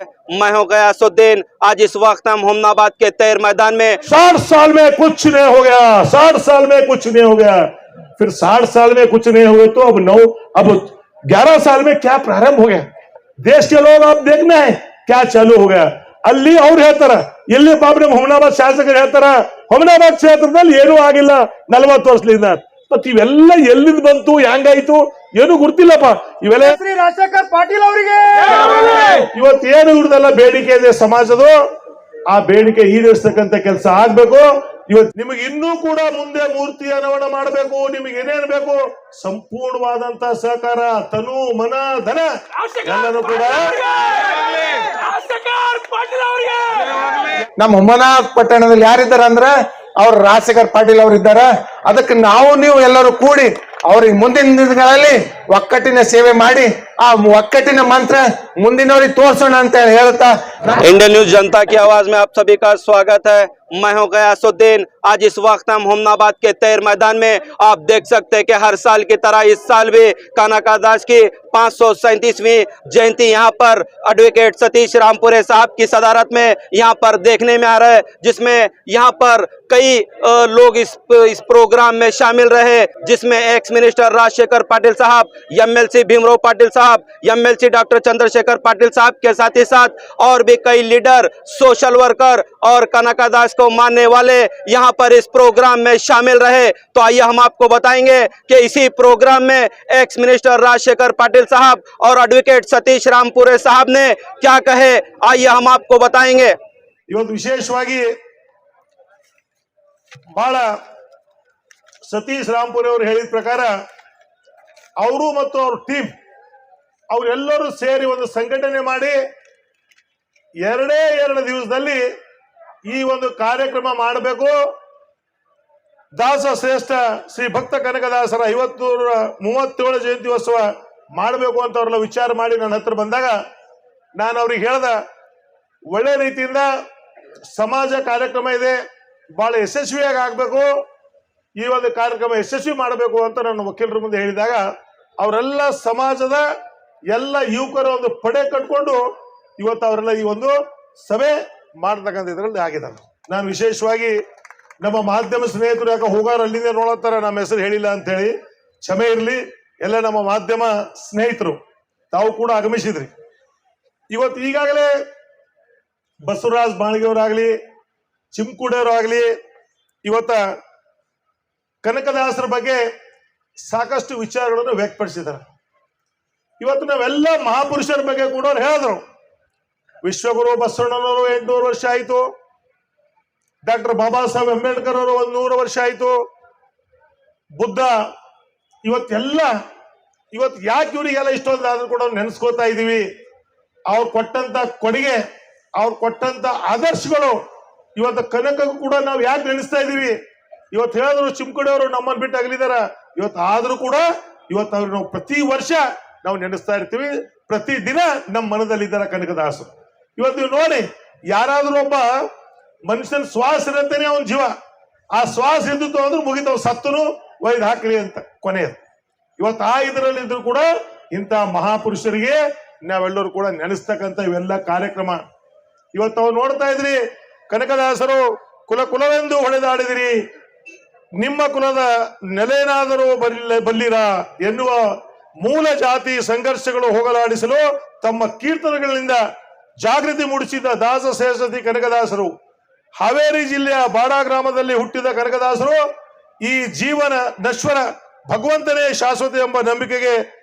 मैं हूं गयासुद्दीन। आज इस वक्त हम हुमनाबाद के तैर मैदान में 60 साल में कुछ नहीं हो गया, 60 साल में कुछ नहीं हो गया, फिर 60 साल में कुछ नहीं हुए तो अब 11 साल में क्या प्रारंभ हो गया। देश के लोग आप देखना है क्या चालू हो गया। ಅಲ್ಲಿ ಅವ್ರು ಹೇಳ್ತಾರ, ಇಲ್ಲಿ ಪಾಪ ನಮ್ಮ ಹುಮನಾಬಾದ್ ಶಾಸಕರು ಹೇಳ್ತಾರ ಹುಮನಾಬಾದ್ ಕ್ಷೇತ್ರದಲ್ಲಿ ಏನೂ ಆಗಿಲ್ಲ 40 ವರ್ಷದಿಂದ. ಮತ್ ಇವೆಲ್ಲ ಎಲ್ಲಿಂದ ಬಂತು, ಹೆಂಗಾಯ್ತು ಏನು ಗೊತ್ತಿಲ್ಲಪ್ಪ. ಇವೆಲ್ಲ ಶ್ರೀ ರಾಜಶೇಖರ್ ಪಾಟೀಲ್ ಅವರಿಗೆ ಇವತ್ತೇನು ಇವ್ರದೆಲ್ಲ ಬೇಡಿಕೆ ಇದೆ ಸಮಾಜದ, ಆ ಬೇಡಿಕೆ ಈಡೇರಿಸತಕ್ಕಂತ ಕೆಲಸ ಆಗ್ಬೇಕು. ಇವತ್ತು ನಿಮಗೆ ಇನ್ನೂ ಕೂಡ ಮುಂದೆ ಮೂರ್ತಿ ಅನಾವರಣ ಮಾಡಬೇಕು, ನಿಮಗೆ ಏನೇನು ಬೇಕು ಸಂಪೂರ್ಣವಾದಂತ ಸಹಕಾರ, ತನು ಮನ ಧನ ಎಲ್ಲನೂ ಕೂಡ ನಮ್ಮ ಹುಮನಾಬಾದ್ ಪಟ್ಟಣದಲ್ಲಿ ಯಾರಿದ್ದಾರೆ ಅಂದ್ರೆ ಅವ್ರ ರಾಜಶೇಖರ್ ಪಾಟೀಲ್ ಅವರು ಇದ್ದಾರೆ. ಅದಕ್ಕೆ ನಾವು ನೀವು ಎಲ್ಲರೂ ಕೂಡಿ ಅವ್ರಿಗೆ ಮುಂದಿನ ದಿನಗಳಲ್ಲಿ ಒಕ್ಕಟ್ಟಿನ ಸೇವೆ ಮಾಡಿ ಆ ಒಕ್ಕಟ್ಟಿನ ಮಂತ್ರ ಮುಂದಿನವರಿಗೆ ತೋರಿಸೋಣ ಅಂತ ಹೇಳ್ತಾ इंडियन न्यूज जनता की आवाज में आप सभी का स्वागत है। मैं हूं गयासुद्दीन। आज इस वक्त हम हुमनाबाद के तैर मैदान में आप देख सकते हैं कि हर साल की तरह इस साल भी कानाका दास की 537वीं जयंती यहाँ पर एडवोकेट सतीश रामपुरे साहब की सदारत में यहाँ पर देखने में आ रहा है, जिसमें यहाँ पर कई लोग इस प्रोग्राम में शामिल रहे, जिसमें एक्स मिनिस्टर राजशेखर पाटिल साहब, एमएलसी भीमराव पाटिल साहब, एमएलसी डॉक्टर चंद्रशेखर पाटिल साहब के साथ ही साथ और भी कई लीडर, सोशल वर्कर और कनका दास को मानने वाले यहाँ पर इस प्रोग्राम में शामिल रहे। तो आइए हम आपको बताएंगे कि इसी प्रोग्राम में एक्स मिनिस्टर राजशेखर पाटिल साहब और एडवोकेट सतीश रामपुरे साहब ने क्या कहे, आइए हम आपको बताएंगे। ಇವತ್ತು ವಿಶೇಷವಾಗಿ ಬಹಳ ಸತೀಶ್ ರಾಮಪುರಿ ಅವರು ಹೇಳಿದ ಪ್ರಕಾರ ಅವರು ಮತ್ತು ಅವ್ರ ಟೀಮ್ ಅವರೆಲ್ಲರೂ ಸೇರಿ ಒಂದು ಸಂಘಟನೆ ಮಾಡಿ 2 ದಿವಸದಲ್ಲಿ ಈ ಒಂದು ಕಾರ್ಯಕ್ರಮ ಮಾಡಬೇಕು. ದಾಸ ಶ್ರೇಷ್ಠ ಶ್ರೀ ಭಕ್ತ ಕನಕದಾಸರ 37 ಜಯಂತ್ಯೋತ್ಸವ ಮಾಡಬೇಕು ಅಂತ ಅವರೆಲ್ಲ ವಿಚಾರ ಮಾಡಿ ನನ್ನ ಹತ್ರ ಬಂದಾಗ ನಾನು ಅವ್ರಿಗೆ ಹೇಳ್ದ, ಒಳ್ಳೆ ರೀತಿಯಿಂದ ಸಮಾಜ ಕಾರ್ಯಕ್ರಮ ಇದೆ, ಬಹಳ ಯಶಸ್ವಿಯಾಗಿ ಆಗ್ಬೇಕು, ಈ ಒಂದು ಕಾರ್ಯಕ್ರಮ ಯಶಸ್ವಿ ಮಾಡಬೇಕು ಅಂತ ನನ್ನ ವಕೀಲರ ಮುಂದೆ ಹೇಳಿದಾಗ ಅವರೆಲ್ಲ ಸಮಾಜದ ಎಲ್ಲ ಯುವಕರ ಒಂದು ಪಡೆ ಕಟ್ಕೊಂಡು ಇವತ್ತು ಅವರೆಲ್ಲ ಈ ಒಂದು ಸಭೆ ಮಾಡತಕ್ಕಂಥ ಇದರಲ್ಲಿ ಆಗಿದ್ದಾರೆ. ನಾನು ವಿಶೇಷವಾಗಿ ನಮ್ಮ ಮಾಧ್ಯಮ ಸ್ನೇಹಿತರು ಯಾಕೆ ಹೋಗಾರ ಅಲ್ಲಿಂದ ನೋಡತ್ತಾರ ನಮ್ಮ ಹೆಸರು ಹೇಳಿಲ್ಲ ಅಂತ ಹೇಳಿ ಕ್ಷಮೆ ಇರಲಿ. ಎಲ್ಲ ನಮ್ಮ ಮಾಧ್ಯಮ ಸ್ನೇಹಿತರು ತಾವು ಕೂಡ ಆಗಮಿಸಿದ್ರಿ. ಇವತ್ತು ಈಗಾಗಲೇ ಬಸವರಾಜ್ ಬಾಣಿಗೆಯವರಾಗ್ಲಿ, ಚಿಮ್ಕುಡಿಯವರಾಗ್ಲಿ ಇವತ್ತ ಕನಕದಾಸರ ಬಗ್ಗೆ ಸಾಕಷ್ಟು ವಿಚಾರಗಳನ್ನು ವ್ಯಕ್ತಪಡಿಸಿದ್ದಾರೆ. ಇವತ್ತು ನಾವೆಲ್ಲ ಮಹಾಪುರುಷರ ಬಗ್ಗೆ ಕೂಡ ಅವ್ರು ಹೇಳಿದ್ರು. ವಿಶ್ವಗುರು ಬಸವಣ್ಣನವರು 800 ವರ್ಷ ಆಯಿತು, ಡಾಕ್ಟರ್ ಬಾಬಾ ಸಾಹೇಬ್ ಅಂಬೇಡ್ಕರ್ ಅವರು 100 ವರ್ಷ ಆಯಿತು, ಬುದ್ಧ ಇವತ್ತು ಯಾಕೆ ಇವರಿಗೆಲ್ಲ ಇಷ್ಟೊಂದಾದ್ರೂ ಕೂಡ ನೆನೆಸ್ಕೋತಾ ಇದೀವಿ. ಅವ್ರು ಕೊಟ್ಟಂತ ಕೊಡುಗೆ, ಅವ್ರು ಕೊಟ್ಟಂತ ಆದರ್ಶಗಳು ಇವತ್ತು ಕನಕಕ್ಕೂ ಕೂಡ ನಾವು ಯಾಕೆ ನೆನೆಸ್ತಾ ಇದೀವಿ. ಇವತ್ತು ಹೇಳಿದ್ರು ಚಿಮ್ಕುಡಿಯವರು ನಮ್ಮನ್ನು ಬಿಟ್ಟು ಅಗಲಿದಾರ, ಇವತ್ತು ಆದ್ರೂ ಕೂಡ ಇವತ್ತು ಅವ್ರು ನಾವು ಪ್ರತಿ ವರ್ಷ ನಾವು ನೆನೆಸ್ತಾ ಇರ್ತೀವಿ, ಪ್ರತಿ ದಿನ ನಮ್ಮ ಮನದಲ್ಲಿ ಇದ್ದಾರ ಕನಕದಾಸರು. ಇವತ್ತು ನೀವು ನೋಡಿ, ಯಾರಾದ್ರೂ ಒಬ್ಬ ಮನುಷ್ಯನ ಶ್ವಾಸ ಇರತ್ತೇನೆ ಅವನ ಜೀವ, ಆ ಶ್ವಾಸ ಇದ್ದು ಅಂದ್ರೆ ಮುಗಿತವ್ ಸತ್ತನು ಒಯ್ದು ಹಾಕ್ಲಿ ಅಂತ ಕೊನೆಯದು. ಇವತ್ತು ಆ ಇದರಲ್ಲಿ ಇದ್ರು ಕೂಡ ಇಂಥ ಮಹಾಪುರುಷರಿಗೆ ನಾವೆಲ್ಲರೂ ಕೂಡ ನೆನೆಸ್ತಕ್ಕಂಥ ಇವೆಲ್ಲ ಕಾರ್ಯಕ್ರಮ. ಇವತ್ತು ಅವ್ರು ನೋಡ್ತಾ ಇದ್ರಿ, ಕನಕದಾಸರು ಕುಲವೆಂದು ಹೊಡೆದಾಡಿದಿರಿ, ನಿಮ್ಮ ಕುಲದ ನೆಲೆನಾದರೂ ಬಲ್ಲಿರ ಎನ್ನುವ ಮೂಲ ಜಾತಿ ಸಂಘರ್ಷಗಳು ಹೋಗಲಾಡಿಸಲು ತಮ್ಮ ಕೀರ್ತನೆಗಳಿಂದ ಜಾಗೃತಿ ಮೂಡಿಸಿದ ದಾಸ ಶ್ರೇಷ್ಠ ಕನಕದಾಸರು. ಹಾವೇರಿ ಜಿಲ್ಲೆಯ ಬಾಡ ಗ್ರಾಮದಲ್ಲಿ ಹುಟ್ಟಿದ ಕನಕದಾಸರು ಈ ಜೀವನ ನಶ್ವರ, ಭಗವಂತನೇ ಶಾಶ್ವತ ಎಂಬ ನಂಬಿಕೆಗೆ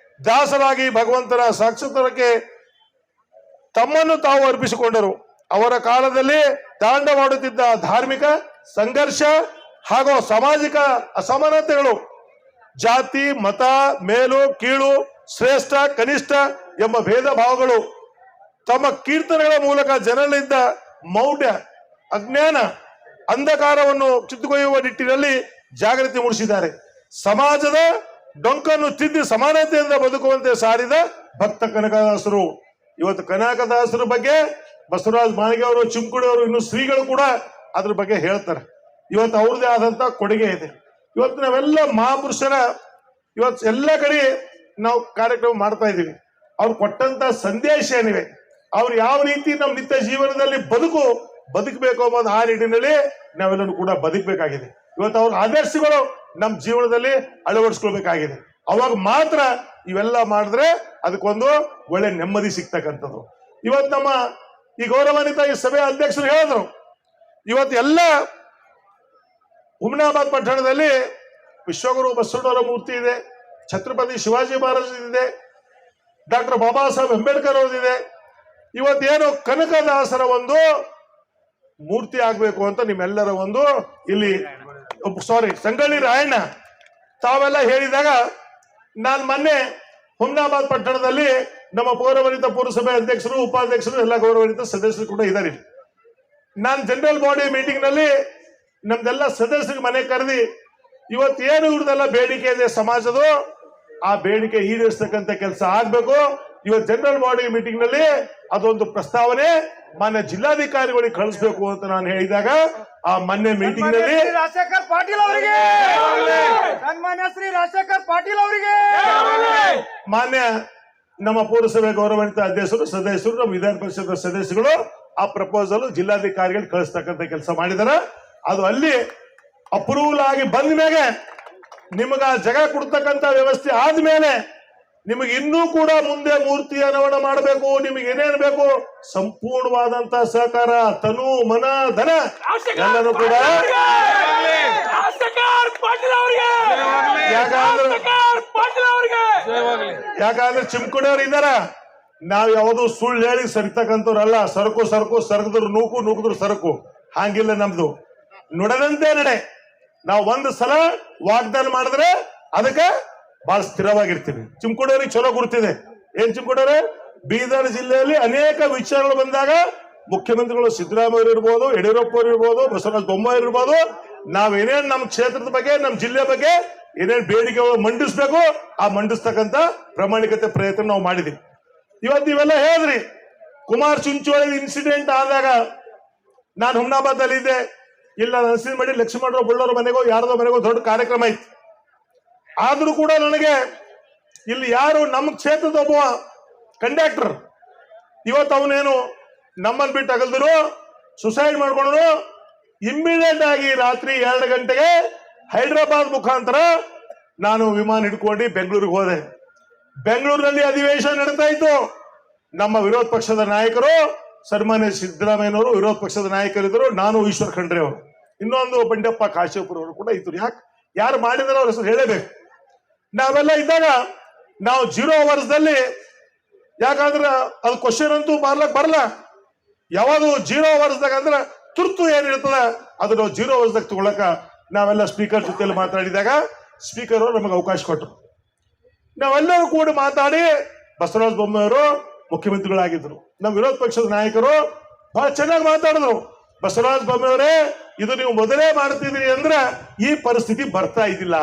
ದಾಸರಾಗಿ ಭಗವಂತನ ಸಾಕ್ಷಾತ್ಕಾರಕ್ಕೆ ತಮ್ಮನ್ನು ತಾವು ಅರ್ಪಿಸಿಕೊಂಡರು. ಅವರ ಕಾಲದಲ್ಲಿ ತಾಂಡವಾಡುತ್ತಿದ್ದ ಧಾರ್ಮಿಕ ಸಂಘರ್ಷ ಹಾಗೂ ಸಾಮಾಜಿಕ ಅಸಮಾನತೆಗಳು, ಜಾತಿ ಮತ, ಮೇಲು ಕೀಳು, ಶ್ರೇಷ್ಠ ಕನಿಷ್ಠ ಎಂಬ ಭೇದ ಭಾವಗಳು ತಮ್ಮ ಕೀರ್ತನೆಗಳ ಮೂಲಕ ಜನರಲ್ಲಿದ್ದ ಮೌಢ್ಯ, ಅಜ್ಞಾನ, ಅಂಧಕಾರವನ್ನು ಕಿತ್ತುಕೊಯ್ಯುವ ನಿಟ್ಟಿನಲ್ಲಿ ಜಾಗೃತಿ ಮೂಡಿಸಿದ್ದಾರೆ. ಸಮಾಜದ ಡೊಂಕನ್ನು ತಿದ್ದಿ ಸಮಾನತೆಯಿಂದ ಬದುಕುವಂತೆ ಸಾರಿದ ಭಕ್ತ ಕನಕದಾಸರು. ಇವತ್ತು ಕನಕದಾಸರ ಬಗ್ಗೆ ಬಸವರಾಜ್ ಬಾಣಿಗೆ ಅವರು, ಚಿಮ್ಕುಡಿಯವರು, ಇನ್ನು ಶ್ರೀಗಳು ಕೂಡ ಅದ್ರ ಬಗ್ಗೆ ಹೇಳ್ತಾರೆ. ಇವತ್ತು ಅವ್ರದೇ ಆದಂತ ಕೊಡುಗೆ ಇದೆ. ಇವತ್ತು ನಾವೆಲ್ಲ ಮಹಾಪುರುಷರ ಇವತ್ತು ಎಲ್ಲ ಕಡೆ ನಾವು ಕಾರ್ಯಕ್ರಮ ಮಾಡ್ತಾ ಇದೀವಿ. ಅವ್ರು ಕೊಟ್ಟಂತ ಸಂದೇಶ ಏನಿವೆ, ಅವ್ರು ಯಾವ ರೀತಿ ನಮ್ಮ ನಿತ್ಯ ಜೀವನದಲ್ಲಿ ಬದುಕಬೇಕು ಅನ್ನೋದು ಆ ನಿಟ್ಟಿನಲ್ಲಿ ನಾವೆಲ್ಲರೂ ಕೂಡ ಬದುಕಬೇಕಾಗಿದೆ. ಇವತ್ತು ಅವ್ರ ಆದರ್ಶಗಳು ನಮ್ಮ ಜೀವನದಲ್ಲಿ ಅಳವಡಿಸ್ಕೊಳ್ಬೇಕಾಗಿದೆ. ಅವಾಗ ಮಾತ್ರ ಇವೆಲ್ಲ ಮಾಡಿದ್ರೆ ಅದಕ್ಕೊಂದು ಒಳ್ಳೆ ನೆಮ್ಮದಿ ಸಿಗ್ತಕ್ಕಂಥದ್ದು. ಇವತ್ತು ನಮ್ಮ ಈ ಗೌರವಾನ್ವಿತ ಈ ಸಭೆಯ ಅಧ್ಯಕ್ಷರು ಹೇಳಿದ್ರು, ಇವತ್ತು ಎಲ್ಲ ಹುಮನಾಬಾದ್ ಪಟ್ಟಣದಲ್ಲಿ ವಿಶ್ವಗುರು ಬಸವಣ್ಣವರ ಮೂರ್ತಿ ಇದೆ, ಛತ್ರಪತಿ ಶಿವಾಜಿ ಮಹಾರಾಜ್ ಇದೆ, ಡಾಕ್ಟರ್ ಬಾಬಾ ಸಾಹೇಬ್ ಅಂಬೇಡ್ಕರ್ ಅವರದಿದೆ. ಇವತ್ತೇನು ಕನಕದಾಸರ ಒಂದು ಮೂರ್ತಿ ಆಗ್ಬೇಕು ಅಂತ ನಿಮ್ಮೆಲ್ಲರ ಒಂದು ಇಲ್ಲಿ ಸಂಗೊಳ್ಳಿ ರಾಯಣ್ಣ ತಾವೆಲ್ಲ ಹೇಳಿದಾಗ ನಾನು ಮೊನ್ನೆ ಹುಮನಾಬಾದ್ ಪಟ್ಟಣದಲ್ಲಿ ನಮ್ಮ ಗೌರವಾನ್ವಿತ ಪುರಸಭೆ ಅಧ್ಯಕ್ಷರು, ಉಪಾಧ್ಯಕ್ಷರು, ಎಲ್ಲ ಗೌರವಾನ್ವಿತ ಸದಸ್ಯರು ಕೂಡ ಇದ್ದಾರೆ. ನಾನು ಜನರಲ್ ಬಾಡಿ ಮೀಟಿಂಗ್ ನಲ್ಲಿ ನಮ್ದೆಲ್ಲ ಸದಸ್ಯರಿಗೆ ಮನೆ ಕರೆದಿ ಇವತ್ತೇನು ಇವ್ರದೆಲ್ಲ ಬೇಡಿಕೆ ಇದೆ ಸಮಾಜದ, ಆ ಬೇಡಿಕೆ ಈಡೇರಿಸ್ತಕ್ಕಂಥ ಕೆಲಸ ಆಗ್ಬೇಕು. ಇವತ್ತು ಜನರಲ್ ಬಾಡಿ ಮೀಟಿಂಗ್ ನಲ್ಲಿ ಅದೊಂದು ಪ್ರಸ್ತಾವನೆ ಮಾನ್ಯ ಜಿಲ್ಲಾಧಿಕಾರಿಗಳಿಗೆ ಕಳಿಸ್ಬೇಕು ಅಂತ ನಾನು ಹೇಳಿದಾಗ ಆ ಮೊನ್ನೆ ಮೀಟಿಂಗ್ ನಲ್ಲಿ ರಾಜಶೇಖರ್ ಪಾಟೀಲ್ ಅವರಿಗೆ, ಸನ್ಮಾನ್ಯ ಶ್ರೀ ರಾಜಶೇಖರ್ ಪಾಟೀಲ್ ಅವರಿಗೆ, ಮಾನ್ಯ ನಮ್ಮ ಪುರಸಭೆ ಗೌರವಾನ್ವಿತ ಅಧ್ಯಕ್ಷರು, ಸದಸ್ಯರು, ನಮ್ಮ ವಿಧಾನ ಪರಿಷತ್ ಸದಸ್ಯಗಳು ಆ ಪ್ರಪೋಸಲ್ ಜಿಲ್ಲಾಧಿಕಾರಿಗಳಿಗೆ ಕಳಿಸ್ತಕ್ಕಂಥ ಕೆಲಸ ಮಾಡಿದಾರೆ. ಅದು ಅಲ್ಲಿ ಅಪ್ರೂವಲ್ ಆಗಿ ಬಂದ ಮೇಲೆ ನಿಮಗ ಜಾಗ ಕೊಡ್ತಕ್ಕಂಥ ವ್ಯವಸ್ಥೆ ಆದ್ಮೇಲೆ ನಿಮಗೆ ಇನ್ನೂ ಕೂಡ ಮುಂದೆ ಮೂರ್ತಿ ಅನಾವರಣ ಮಾಡಬೇಕು, ನಿಮಗೆ ಏನೇನು ಬೇಕು ಸಂಪೂರ್ಣವಾದಂತ ಸಹಕಾರ, ತನು ಮನ ಧನ ಎಲ್ಲರೂ ಕೂಡ ಯಾಕಂದ್ರೆ ಚಿಮ್ಕುಡಿಯವ್ರು ಇದ್ದಾರ. ನಾವ್ ಯಾವುದು ಸುಳ್ಳು ಹೇಳಿ ಸರಿತಕ್ಕಂಥವ್ರಲ್ಲ. ಸರಕು ಸರಕದ್ರು ನೂಕಿದ್ರು ಸರಕು, ಹಾಗಿಲ್ಲ ನಮ್ದು. ನುಡದಂತೆ ನಡೆ. ನಾವು ಒಂದು ಸಲ ವಾಗ್ದಾನ ಮಾಡಿದ್ರೆ ಅದಕ್ಕೆ ಬಹಳ ಸ್ಥಿರವಾಗಿರ್ತೀವಿ. ಚಿಮ್ಕುಡಿಯವ್ರಿಗೆ ಚಲೋ ಗುರುತಿದೆ. ಏನ್ ಚಿಮ್ಕುಡಿಯವ್ರೆ, ಬೀದರ್ ಜಿಲ್ಲೆಯಲ್ಲಿ ಅನೇಕ ವಿಚಾರಗಳು ಬಂದಾಗ ಮುಖ್ಯಮಂತ್ರಿಗಳು ಸಿದ್ದರಾಮಯ್ಯ ಇರ್ಬೋದು, ಯಡಿಯೂರಪ್ಪ ಅವರು ಇರ್ಬೋದು, ಬಸವರಾಜ ಬೊಮ್ಮಾಯಿ ಇರ್ಬೋದು, ನಾವೇನೇನ್ ನಮ್ಮ ಕ್ಷೇತ್ರದ ಬಗ್ಗೆ, ನಮ್ಮ ಜಿಲ್ಲೆ ಬಗ್ಗೆ ಏನೇನ್ ಬೇಡಿಕೆಗಳು ಮಂಡಿಸ್ಬೇಕು ಆ ಮಂಡಿಸ್ತಕ್ಕಂಥ ಪ್ರಾಮಾಣಿಕತೆ ಪ್ರಯತ್ನ ನಾವು ಮಾಡಿದ್ವಿ. ಇವತ್ತು ಇವೆಲ್ಲ ಹೇಳಿದ್ರಿ. ಕುಮಾರ್ ಚಿಂಚೋಳಿ ಇನ್ಸಿಡೆಂಟ್ ಆದಾಗ ನಾನು ಹುಮನಾಬಾದ್ ಅಲ್ಲಿ ಇದ್ದೆ. ಇಲ್ಲ ನರಸಿಂಹ ಮಾಡಿ ಲಕ್ಷ್ಮಣರಾವ್ ಬಳ್ಳೂರ್ ಮನೆಗೋ ಯಾರದೋ ಮನೆಗೋ ದೊಡ್ಡ ಕಾರ್ಯಕ್ರಮ ಇತ್ತು. ಆದ್ರೂ ಕೂಡ ನನಗೆ ಇಲ್ಲಿ ಯಾರು ನಮ್ಮ ಕ್ಷೇತ್ರದ ಒಬ್ಬ ಕಂಡಕ್ಟರ್ ಇವತ್ತು ಅವನೇನು ನಮ್ಮನ್ನು ಬಿಟ್ಟು ಅಗಲ್ದ್ರು, ಸುಸೈಡ್ ಮಾಡ್ಕೊಂಡ್ರು. ಇಮ್ಮಿಡಿಯೇಟ್ ಆಗಿ ರಾತ್ರಿ 2 ಗಂಟೆಗೆ ಹೈದರಾಬಾದ್ ಮುಖಾಂತರ ನಾನು ವಿಮಾನ ಹಿಡ್ಕೊಂಡು ಬೆಂಗಳೂರಿಗೆ ಹೋದೆ. ಬೆಂಗಳೂರಿನಲ್ಲಿ ಅಧಿವೇಶನ ನಡೀತಾ ಇತ್ತು. ನಮ್ಮ ವಿರೋಧ ಪಕ್ಷದ ನಾಯಕರು ಸನ್ಮಾನ್ಯ ಸಿದ್ದರಾಮಯ್ಯನವರು ವಿರೋಧ ಪಕ್ಷದ ನಾಯಕರಿದ್ರು, ನಾನು ಈಶ್ವರ್ ಖಂಡ್ರೆ ಅವರು, ಇನ್ನೊಂದು ಬಂಡೆಪ್ಪ ಕಾಶೇಪುರ ಅವರು ಕೂಡ ಇದ್ರು. ಯಾರು ಮಾಡಿದಾರ ಅವ್ರ ಹೆಸರು ಹೇಳಬೇಕು. ನಾವೆಲ್ಲ ಇದ್ದಾಗ ನಾವು 0 ಅವರ್ಸ್ದಲ್ಲಿ, ಯಾಕಂದ್ರೆ ಅದು ಕ್ವಶನ್ ಅಂತೂ ಮಾಡ್ಲಕ್ ಬರಲ್ಲ. ಯಾವಾಗ 0 ಅವರ್ಸ್ದಾಗ ಅಂದ್ರೆ ತುರ್ತು ಏನಿರ್ತದ ಅದನ್ನು 0 ಅವರ್ಸ್ದಾಗ ತಗೊಳಕ ನಾವೆಲ್ಲ ಸ್ಪೀಕರ್ ಜೊತೆಯಲ್ಲಿ ಮಾತಾಡಿದಾಗ ಸ್ಪೀಕರ್ ಅವರು ನಮಗೆ ಅವಕಾಶ ಕೊಟ್ಟರು. ನಾವೆಲ್ಲರೂ ಕೂಡ ಮಾತಾಡಿ ಬಸವರಾಜ ಬೊಮ್ಮಾಯಿ ಅವರು ಮುಖ್ಯಮಂತ್ರಿಗಳಾಗಿದ್ರು. ನಮ್ಮ ವಿರೋಧ ಪಕ್ಷದ ನಾಯಕರು ಬಹಳ ಚೆನ್ನಾಗಿ ಮಾತಾಡಿದ್ರು. ಬಸವರಾಜ ಬೊಮ್ಮಾಯಿ ಅವರೇ, ಇದು ನೀವು ಮೊದಲೇ ಮಾಡ್ತಿದ್ರಿ ಅಂದ್ರೆ ಈ ಪರಿಸ್ಥಿತಿ ಬರ್ತಾ ಇದ್ದಿಲ್ಲ.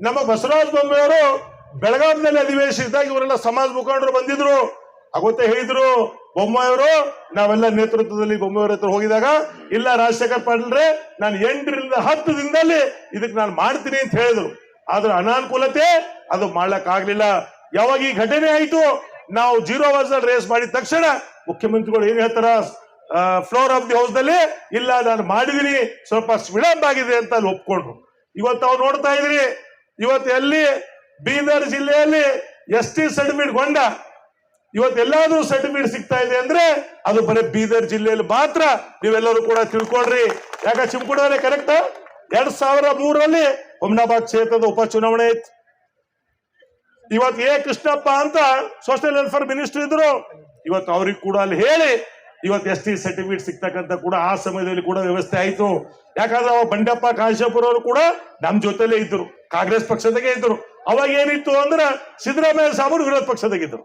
ನಮ್ಮ ಬಸವರಾಜ ಬೊಮ್ಮಾಯಿ ಅವರು ಬೆಳಗಾವಿನಲ್ಲಿ ಅಧಿವೇಶನ ಇದ್ದಾಗ ಇವರೆಲ್ಲ ಸಮಾಜ ಮುಖಂಡರು ಬಂದಿದ್ರು. ಅವತ್ತೇ ಹೇಳಿದ್ರು ಬೊಮ್ಮಾಯಿ ಅವರು, ನಾವೆಲ್ಲ ನೇತೃತ್ವದಲ್ಲಿ ಬೊಮ್ಮಾಯಿ ಅವರ ಹತ್ರ ಹೋಗಿದಾಗ, ಇಲ್ಲ ರಾಜಶೇಖರ್ ಪಾಟೀಲ್ರೆ, ನಾನು 8 ರಿಂದ 10 ದಿನದಲ್ಲಿ ಇದಕ್ಕೆ ನಾನು ಮಾಡ್ತೀನಿ ಅಂತ ಹೇಳಿದ್ರು. ಆದ್ರೆ ಅನಾನುಕೂಲತೆ ಅದು ಮಾಡ್ಲಕ್ ಆಗ್ಲಿಲ್ಲ. ಯಾವಾಗ ಈ ಘಟನೆ ಆಯ್ತು, ನಾವು 0 ಅವರ್ಸ್ ರೇಸ್ ಮಾಡಿದ ತಕ್ಷಣ ಮುಖ್ಯಮಂತ್ರಿಗಳು ಏನ್ ಹೇಳ್ತಾರ, ಫ್ಲೋರ್ ಆಫ್ ದಿ ಹೌಸ್ ದಲ್ಲಿ, ಇಲ್ಲ ನಾನು ಮಾಡಿದೀನಿ, ಸ್ವಲ್ಪ ವಿಳಂಬ ಆಗಿದೆ ಅಂತ ಅಲ್ಲಿ ಒಪ್ಕೊಂಡ್ರು. ಇವತ್ತು ಅವ್ರು ನೋಡ್ತಾ ಇದ್ರಿ, ಇವತ್ತು ಎಲ್ಲಿ ಬೀದರ್ ಜಿಲ್ಲೆಯಲ್ಲಿ ST ಸರ್ಟಿಫಿಕೇಟ್ ಗೊಂಡ ಇವತ್ತು ಎಲ್ಲಾದ್ರೂ ಸರ್ಟಿಫಿಕೇಟ್ ಸಿಗ್ತಾ ಇದೆ ಅಂದ್ರೆ ಅದು ಬರೀ ಬೀದರ್ ಜಿಲ್ಲೆಯಲ್ಲಿ ಮಾತ್ರ. ನೀವೆಲ್ಲರೂ ಕೂಡ ತಿಳ್ಕೊಳ್ರಿ. ಯಾಕ ಚಿಮ್ಕುಡಿಯವರೇ ಕರೆಕ್ಟ್, 2003ರಲ್ಲಿ ಹುಮನಾಬಾದ್ ಕ್ಷೇತ್ರದ ಉಪಚುನಾವಣೆ ಇತ್ತು. ಇವತ್ತು ಕೃಷ್ಣಪ್ಪ ಅಂತ ಸೋಷಿಯಲ್ ವೆಲ್ಫೇರ್ ಮಿನಿಸ್ಟರ್ ಇದ್ರು. ಇವತ್ತು ಅವ್ರಿಗೆ ಕೂಡ ಅಲ್ಲಿ ಹೇಳಿ ಇವತ್ತು ST ಸರ್ಟಿಫಿಕೇಟ್ ಸಿಗ್ತಕ್ಕಂಥ ಕೂಡ ಆ ಸಮಯದಲ್ಲಿ ಕೂಡ ವ್ಯವಸ್ಥೆ ಆಯ್ತು. ಯಾಕಂದ್ರೆ ಅವ ಬಂಡೆಪ್ಪ ಕಾಶೇಪುರ ಅವರು ಕೂಡ ನಮ್ ಜೊತೆಲೇ ಇದ್ರು, ಕಾಂಗ್ರೆಸ್ ಪಕ್ಷದಾಗೆ ಇದ್ರು. ಅವಾಗ ಏನಿತ್ತು ಅಂದ್ರೆ ಸಿದ್ದರಾಮಯ್ಯ ಸಾಹೇಬರು ವಿರೋಧ ಪಕ್ಷದಾಗಿದ್ರು,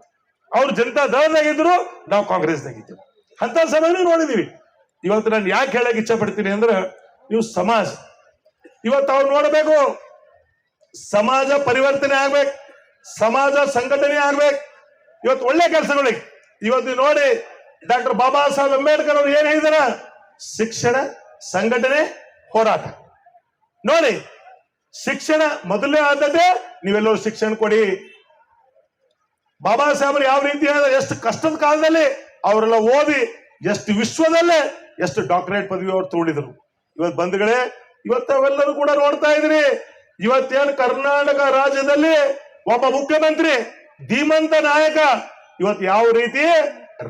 ಅವ್ರು ಜನತಾ ದಳದಾಗಿದ್ರು, ನಾವು ಕಾಂಗ್ರೆಸ್ದಾಗಿದ್ರು. ಅಂತ ಸಮಯ ನೋಡಿದೀವಿ. ಇವತ್ತು ನಾನು ಯಾಕೆ ಹೇಳಕ್ ಇಚ್ಛೆ ಪಡ್ತೀನಿ ಅಂದ್ರೆ, ನೀವು ಸಮಾಜ ಇವತ್ತು ಅವ್ರು ನೋಡ್ಬೇಕು, ಸಮಾಜ ಪರಿವರ್ತನೆ ಆಗ್ಬೇಕು, ಸಮಾಜ ಸಂಘಟನೆ ಆಗ್ಬೇಕು. ಇವತ್ತು ಒಳ್ಳೆ ಕೆಲಸಗಳಿಗೆ ಇವತ್ತು ನೋಡಿ ಡಾಕ್ಟರ್ ಬಾಬಾ ಸಾಹೇಬ್ ಅಂಬೇಡ್ಕರ್ ಅವರು ಏನ್ ಹೇಳಿದಾರ, ಶಿಕ್ಷಣ, ಸಂಘಟನೆ, ಹೋರಾಟ. ನೋಡಿ, ಶಿಕ್ಷಣ ಮೊದಲನೇ ಆದ್ಯತೆ, ನೀವೆಲ್ಲರೂ ಶಿಕ್ಷಣ ಕೊಡಿ. ಬಾಬಾ ಸಾಹೇಬರು ಯಾವ ರೀತಿ ಎಷ್ಟು ಕಷ್ಟದ ಕಾಲದಲ್ಲಿ ಅವರೆಲ್ಲ ಓದಿ ಎಷ್ಟು ವಿಶ್ವದಲ್ಲೇ ಎಷ್ಟು ಡಾಕ್ಟರೇಟ್ ಪದವಿ ಅವ್ರು ತಗೊಂಡಿದ್ರು. ಇವತ್ತು ಬಂಧುಗಳೇ, ಇವತ್ತು ಅವೆಲ್ಲರೂ ಕೂಡ ನೋಡ್ತಾ ಇದ್ರಿ. ಇವತ್ತೇನು ಕರ್ನಾಟಕ ರಾಜ್ಯದಲ್ಲಿ ಒಬ್ಬ ಮುಖ್ಯಮಂತ್ರಿ ಧೀಮಂತ ನಾಯಕ ಇವತ್ತು ಯಾವ ರೀತಿ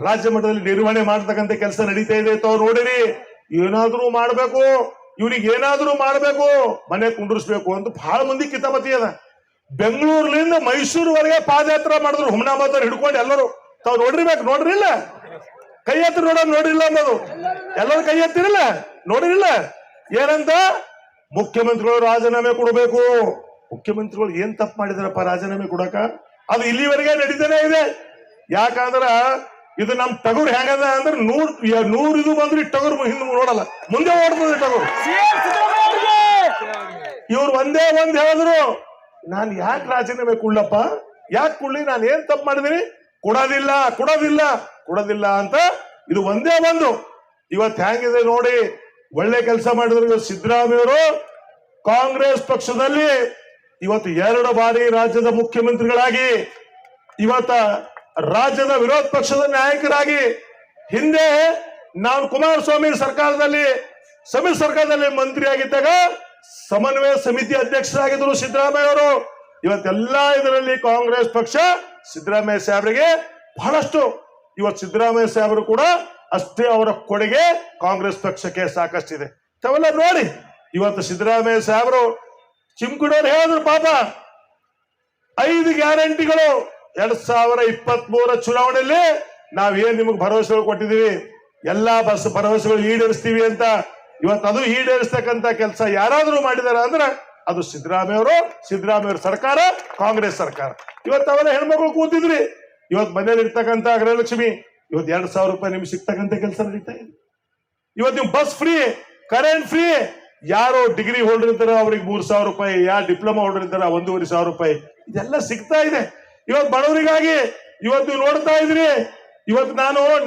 ರಾಜ್ಯ ಮಟ್ಟದಲ್ಲಿ ನಿರ್ವಹಣೆ ಮಾಡ್ತಕ್ಕಂಥ ಕೆಲಸ ನಡೀತಾ ಇದೆ ತಾವು ನೋಡಿರಿ. ಏನಾದ್ರೂ ಮಾಡ್ಬೇಕು, ಇವ್ರಿಗೆ ಏನಾದ್ರೂ ಮಾಡ್ಬೇಕು, ಮನೆ ಕುಂಡ್ರಿಸ್ಬೇಕು ಅಂತ ಬಹಳ ಮಂದಿ ಕಿತಾಪತಿ ಅದ. ಬೆಂಗಳೂರಿನಿಂದ ಮೈಸೂರುವರೆಗೆ ಪಾದಯಾತ್ರೆ ಮಾಡಿದ್ರು ಹುಮ್ನಾಬಾದ್ ಹಿಡ್ಕೊಂಡು ಎಲ್ಲರೂ. ತಾವ್ ನೋಡಿರ್ಬೇಕು, ನೋಡ್ರಿಲ್ಲ? ಕೈ ಎತ್ತಿ ನೋಡಿಲ್ಲ ಅನ್ನೋದು ಎಲ್ಲರೂ ಕೈ ಎತ್ತಿರಲ್ಲ, ನೋಡಿರಿಲ್ಲ? ಏನಂತ ಮುಖ್ಯಮಂತ್ರಿಗಳು ರಾಜೀನಾಮೆ ಕೊಡಬೇಕು. ಮುಖ್ಯಮಂತ್ರಿಗಳು ಏನ್ ತಪ್ಪು ಮಾಡಿದಾರಪ್ಪ ರಾಜೀನಾಮೆ ಕೊಡಕ? ಅದು ಇಲ್ಲಿವರೆಗೆ ನಡೀತಾನೆ ಇದೆ. ಯಾಕಂದ್ರ ಇದು ನಮ್ ಟಗರು ಹೆಂಗದ ಅಂದ್ರೆ ನೂರ್ ಇದು ಬಂದ್ರೆ ಟಗರು ಹಿಂದೆ ನೋಡಲ್ಲ, ಮುಂದೆ ಓಡ್ತದೆ ಟಗರು. ಇವ್ರು ಒಂದೇ ಒಂದ್ ಹೇಳಿದ್ರು, ನಾನ್ ಯಾಕೆ ರಾಜೀನಾಮೆ ಕೊಡ್ಲಪ್ಪ, ಯಾಕೆ ಕೊಡ್ಲಿ, ನಾನು ಏನ್ ತಪ್ಪು ಮಾಡಿದೀನಿ? ಕೊಡೋದಿಲ್ಲ ಕೊಡೋದಿಲ್ಲ ಕೊಡೋದಿಲ್ಲ ಅಂತ ಇದು ಒಂದೇ ಒಂದು. ಇವತ್ತು ಹೆಂಗಿದೆ ನೋಡಿ, ಒಳ್ಳೆ ಕೆಲಸ ಮಾಡಿದ್ರು. ಸಿದ್ದರಾಮಯ್ಯವರು ಕಾಂಗ್ರೆಸ್ ಪಕ್ಷದಲ್ಲಿ ಇವತ್ತು 2 ಬಾರಿ ರಾಜ್ಯದ ಮುಖ್ಯಮಂತ್ರಿಗಳಾಗಿ, ಇವತ್ತ ರಾಜ್ಯದ ವಿರೋಧ ಪಕ್ಷದ ನಾಯಕರಾಗಿ, ಹಿಂದೆ ನಾನು ಕುಮಾರಸ್ವಾಮಿ ಸರ್ಕಾರದಲ್ಲಿ ಸಮ್ಮಿಶ್ರ ಸರ್ಕಾರದಲ್ಲಿ ಮಂತ್ರಿ ಆಗಿದ್ದಾಗ ಸಮನ್ವಯ ಸಮಿತಿ ಅಧ್ಯಕ್ಷರಾಗಿದ್ದರು ಸಿದ್ದರಾಮಯ್ಯ ಅವರು. ಇವತ್ತೆಲ್ಲ ಇದರಲ್ಲಿ ಕಾಂಗ್ರೆಸ್ ಪಕ್ಷ ಸಿದ್ದರಾಮಯ್ಯ ಸಾಹೇಬರಿಗೆ ಬಹಳಷ್ಟು, ಇವತ್ತು ಸಿದ್ದರಾಮಯ್ಯ ಸಾಹೇಬರು ಕೂಡ ಅಷ್ಟೇ ಅವರ ಕೊಡುಗೆ ಕಾಂಗ್ರೆಸ್ ಪಕ್ಷಕ್ಕೆ ಸಾಕಷ್ಟಿದೆ. ತಾವೆಲ್ಲ ನೋಡಿ, ಇವತ್ತು ಸಿದ್ದರಾಮಯ್ಯ ಸಾಹೇಬರು ಚಿಮ್ಕುಡವ್ರು ಹೇಳಿದ್ರು, ಪಾಪ 5 ಗ್ಯಾರಂಟಿಗಳು 2023 ಚುನಾವಣೆಯಲ್ಲಿ ನಾವೇನ್ ನಿಮಗೆ ಭರವಸೆಗಳು ಕೊಟ್ಟಿದೀವಿ, ಎಲ್ಲಾ ಭರವಸೆಗಳು ಈಡೇರಿಸ್ತೀವಿ ಅಂತ. ಇವತ್ತು ಅದು ಈಡೇರಿಸ್ತಕ್ಕಂತ ಕೆಲಸ ಯಾರಾದ್ರೂ ಮಾಡಿದಾರ ಅಂದ್ರೆ ಅದು ಸಿದ್ದರಾಮಯ್ಯ ಸರ್ಕಾರ, ಕಾಂಗ್ರೆಸ್ ಸರ್ಕಾರ. ಇವತ್ತು ಅವೆಲ್ಲ ಹೆಣ್ಮಕ್ಳು ಕೂತಿದ್ರಿ, ಇವತ್ತು ಮನೇಲಿ ಇರ್ತಕ್ಕಂಥ ಗೃಹಲಕ್ಷ್ಮಿ ಇವತ್ತು 2,000 ರೂಪಾಯಿ ನಿಮ್ಗೆ ಸಿಗ್ತಕ್ಕಂಥ ಕೆಲಸ ನಡೀತಾ ಇದೆ. ಇವತ್ತು ನೀವು ಬಸ್ ಫ್ರೀ, ಕರೆಂಟ್ ಫ್ರೀ. ಯಾರು ಡಿಗ್ರಿ ಹೋಲ್ಡರ್ ಇದ್ದಾರೋ ಅವ್ರಿಗೆ 3,000 ರೂಪಾಯಿ, ಯಾರು ಡಿಪ್ಲೊಮಾ ಹೋಲ್ಡರ್ ಇದ್ದಾರ 1,500 ರೂಪಾಯಿ, ಇದೆಲ್ಲ ಸಿಗ್ತಾ ಇದೆ. ಇವತ್ತು ಬಡವರಿಗಾಗಿ ಇವತ್ತು ನೀವು ನೋಡ್ತಾ ಇದ್ರಿ. ಇವತ್ತು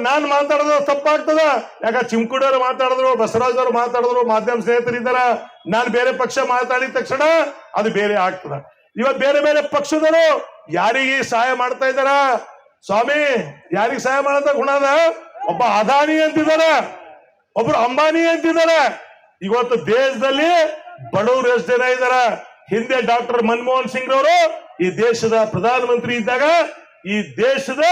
ನಾನು ಮಾತಾಡೋದು ತಪ್ಪಾಗ್ತದ, ಯಾಕ ಚಿಮ್ಕುಡವ್ರು ಮಾತಾಡಿದ್ರು, ಬಸವರಾಜ್ ಅವರು ಮಾತಾಡಿದ್ರು, ಮಾಧ್ಯಮ ಸ್ನೇಹಿತರಿದ್ದಾರ. ನಾನು ಬೇರೆ ಪಕ್ಷ ಮಾತಾಡಿದ ತಕ್ಷಣ ಅದು ಬೇರೆ ಆಗ್ತದ. ಇವತ್ತು ಬೇರೆ ಬೇರೆ ಪಕ್ಷದವರು ಯಾರಿಗೆ ಸಹಾಯ ಮಾಡ್ತಾ ಇದ್ದಾರ? ಸ್ವಾಮಿ, ಯಾರಿಗೆ ಸಹಾಯ ಮಾಡಂತ ಗುಣದ? ಒಬ್ಬ ಅದಾನಿ ಅಂತಿದ್ದಾರೆ, ಒಬ್ರು ಅಂಬಾನಿ ಅಂತಿದ್ದಾರೆ. ಇವತ್ತು ದೇಶದಲ್ಲಿ ಬಡವರು ಎಷ್ಟು ಜನ ಇದಾರ? ಹಿಂದೆ ಡಾಕ್ಟರ್ ಮನಮೋಹನ್ ಸಿಂಗ್ ರವರು ಈ ದೇಶದ ಪ್ರಧಾನಮಂತ್ರಿ ಇದ್ದಾಗ ಈ ದೇಶದ